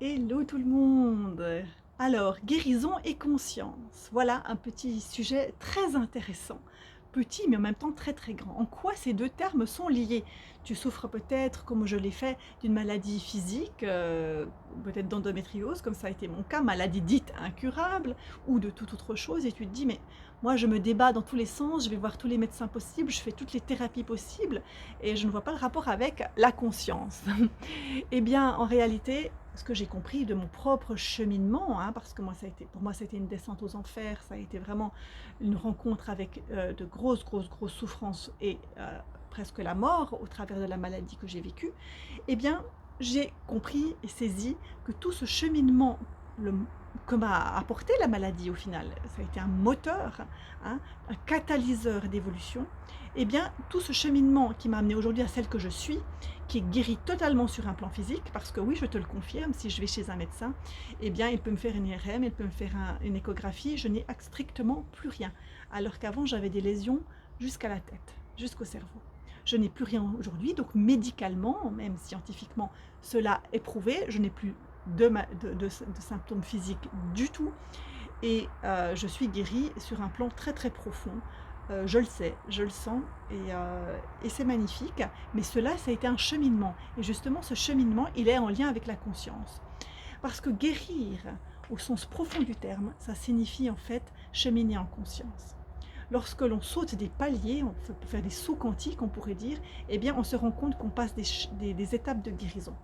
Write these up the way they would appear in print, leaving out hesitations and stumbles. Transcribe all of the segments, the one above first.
Hello tout le monde! Alors, guérison et conscience, voilà un petit sujet très intéressant. Petit, mais en même temps très très grand. En quoi ces deux termes sont liés? Tu souffres peut-être, comme je l'ai fait, d'une maladie physique, peut-être d'endométriose, comme ça a été mon cas, maladie dite incurable, ou de toute autre chose, et tu te dis, mais moi je me débat dans tous les sens, je vais voir tous les médecins possibles, je fais toutes les thérapies possibles, et je ne vois pas le rapport avec la conscience. Eh bien, en réalité, ce que j'ai compris de mon propre cheminement, hein, parce que moi, pour moi, c'était une descente aux enfers, ça a été vraiment une rencontre avec de grosses, grosses, grosses souffrances et presque la mort au travers de la maladie que j'ai vécue. Eh bien, j'ai compris et saisi que tout ce cheminement le, que m'a apporté la maladie au final, ça a été un moteur, hein, un catalyseur d'évolution. Eh bien, tout ce cheminement qui m'a amené aujourd'hui à celle que je suis, qui est guérie totalement sur un plan physique, parce que oui, je te le confirme, si je vais chez un médecin, eh bien, il peut me faire une IRM, il peut me faire une échographie, je n'ai strictement plus rien. Alors qu'avant, j'avais des lésions jusqu'à la tête, jusqu'au cerveau. Je n'ai plus rien aujourd'hui, donc médicalement, même scientifiquement, cela est prouvé, je n'ai plus de symptômes physiques du tout, et je suis guérie sur un plan très très profond. Je le sais, je le sens, et c'est magnifique, mais cela, ça a été un cheminement, et justement ce cheminement, il est en lien avec la conscience. Parce que guérir, au sens profond du terme, ça signifie en fait cheminer en conscience. Lorsque l'on saute des paliers, on peut faire des sauts quantiques, on pourrait dire, eh bien on se rend compte qu'on passe des étapes de guérison.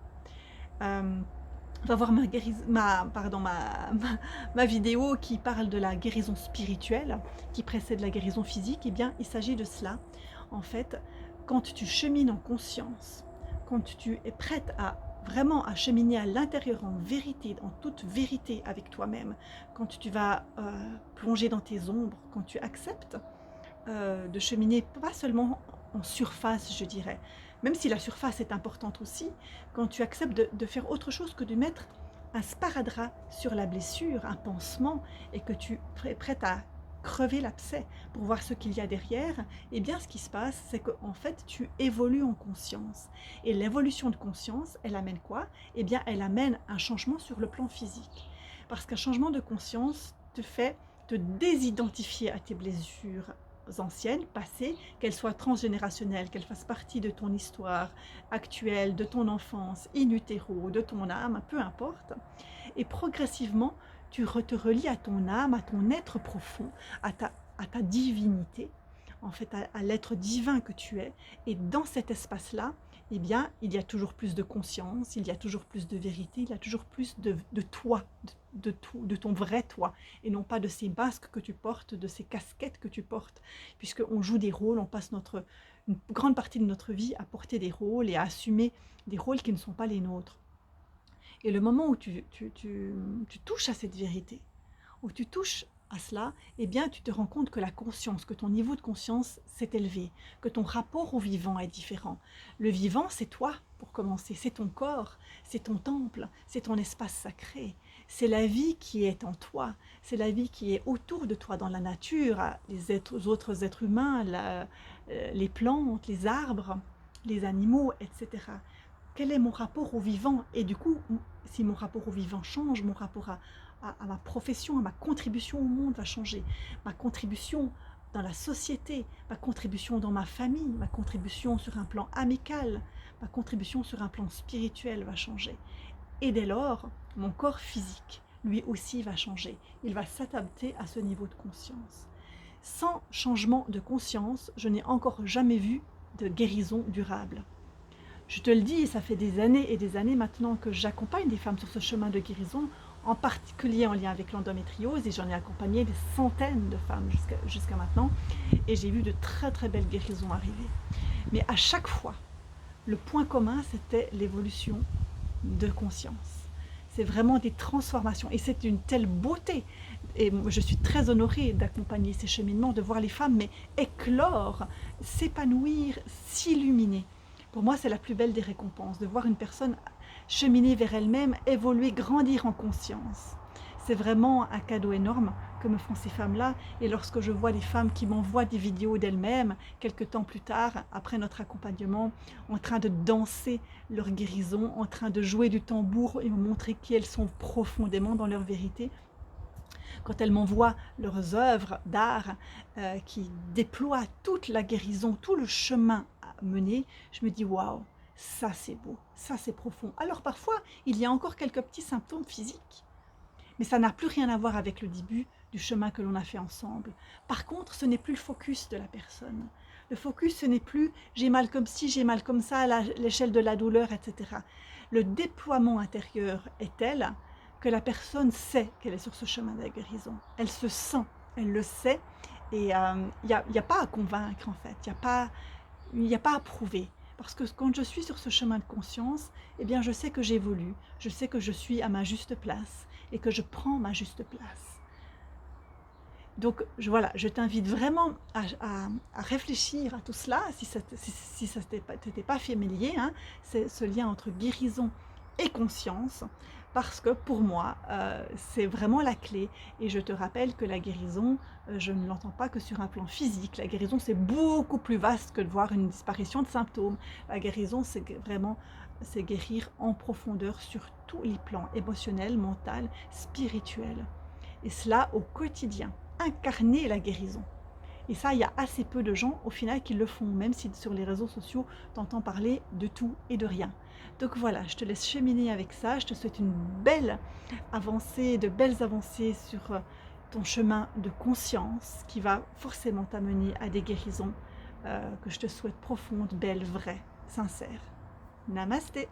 On va voir ma vidéo qui parle de la guérison spirituelle, qui précède la guérison physique. Eh bien, il s'agit de cela. En fait, quand tu chemines en conscience, quand tu es prête à vraiment à cheminer à l'intérieur en vérité, en toute vérité avec toi-même, quand tu vas plonger dans tes ombres, quand tu acceptes de cheminer pas seulement en surface, je dirais, même si la surface est importante aussi, quand tu acceptes de faire autre chose que de mettre un sparadrap sur la blessure, un pansement, et que tu es prête à crever l'abcès pour voir ce qu'il y a derrière, eh bien ce qui se passe, c'est qu'en fait tu évolues en conscience. Et l'évolution de conscience, elle amène quoi? Eh bien elle amène un changement sur le plan physique. Parce qu'un changement de conscience te fait te désidentifier à tes blessures anciennes, passées, qu'elles soient transgénérationnelles, qu'elles fassent partie de ton histoire actuelle, de ton enfance, in utero, de ton âme, peu importe. Et progressivement, tu te relies à ton âme, à ton être profond, à ta divinité, en fait à l'être divin que tu es. Et dans cet espace-là, eh bien, il y a toujours plus de conscience, il y a toujours plus de vérité, il y a toujours plus de toi, de ton vrai toi, et non pas de ces masques que tu portes, de ces casquettes que tu portes, puisqu'on joue des rôles, on passe une grande partie de notre vie à porter des rôles et à assumer des rôles qui ne sont pas les nôtres. Et le moment où tu touches à cette vérité, où tu touches à cela, eh bien tu te rends compte que la conscience, que ton niveau de conscience s'est élevé, que ton rapport au vivant est différent. Le vivant, c'est toi, pour commencer, c'est ton corps, c'est ton temple, c'est ton espace sacré, c'est la vie qui est en toi, c'est la vie qui est autour de toi dans la nature, les autres êtres humains, les plantes, les arbres, les animaux, etc. Quel est mon rapport au vivant? Et du coup, si mon rapport au vivant change, mon rapport à ma profession, à ma contribution au monde va changer. Ma contribution dans la société, ma contribution dans ma famille, ma contribution sur un plan amical, ma contribution sur un plan spirituel va changer. Et dès lors, mon corps physique, lui aussi, va changer. Il va s'adapter à ce niveau de conscience. Sans changement de conscience, je n'ai encore jamais vu de guérison durable. Je te le dis, ça fait des années et des années maintenant que j'accompagne des femmes sur ce chemin de guérison, en particulier en lien avec l'endométriose, et j'en ai accompagné des centaines de femmes jusqu'à maintenant, et j'ai vu de très très belles guérisons arriver. Mais à chaque fois, le point commun, c'était l'évolution de conscience. C'est vraiment des transformations, et c'est une telle beauté. Et je suis très honorée d'accompagner ces cheminements, de voir les femmes mais éclore, s'épanouir, s'illuminer. Pour moi, c'est la plus belle des récompenses, de voir une personne cheminer vers elle-même, évoluer, grandir en conscience. c'est vraiment un cadeau énorme que me font ces femmes-là. Et lorsque je vois des femmes qui m'envoient des vidéos d'elles-mêmes, quelques temps plus tard, après notre accompagnement, en train de danser leur guérison, en train de jouer du tambour et me montrer qui elles sont profondément dans leur vérité, quand elles m'envoient leurs œuvres d'art qui déploient toute la guérison, tout le chemin à mener, je me dis waouh, ça c'est beau, ça c'est profond. Alors parfois, il y a encore quelques petits symptômes physiques, mais ça n'a plus rien à voir avec le début du chemin que l'on a fait ensemble. Par contre, ce n'est plus le focus de la personne. Le focus, ce n'est plus j'ai mal comme ci, j'ai mal comme ça, à l'échelle de la douleur, etc. Le déploiement intérieur est tel que la personne sait qu'elle est sur ce chemin de la guérison. Elle se sent, elle le sait, et il n'y a pas à convaincre en fait, il n'y a pas à prouver. Parce que quand je suis sur ce chemin de conscience, eh bien je sais que j'évolue, je sais que je suis à ma juste place et que je prends ma juste place. Donc voilà, je t'invite vraiment à réfléchir à tout cela, si ça ne t'était pas familier, hein, c'est ce lien entre guérison et conscience, parce que pour moi, c'est vraiment la clé. Et je te rappelle que la guérison, je ne l'entends pas que sur un plan physique. La guérison, c'est beaucoup plus vaste que de voir une disparition de symptômes. La guérison, c'est vraiment c'est guérir en profondeur sur tous les plans, émotionnel, mental, spirituel. Et cela au quotidien. Incarner la guérison. Et ça, il y a assez peu de gens au final qui le font, même si sur les réseaux sociaux, tu entends parler de tout et de rien. Donc voilà, je te laisse cheminer avec ça. Je te souhaite une belle avancée, de belles avancées sur ton chemin de conscience qui va forcément t'amener à des guérisons que je te souhaite profondes, belles, vraies, sincères. Namasté.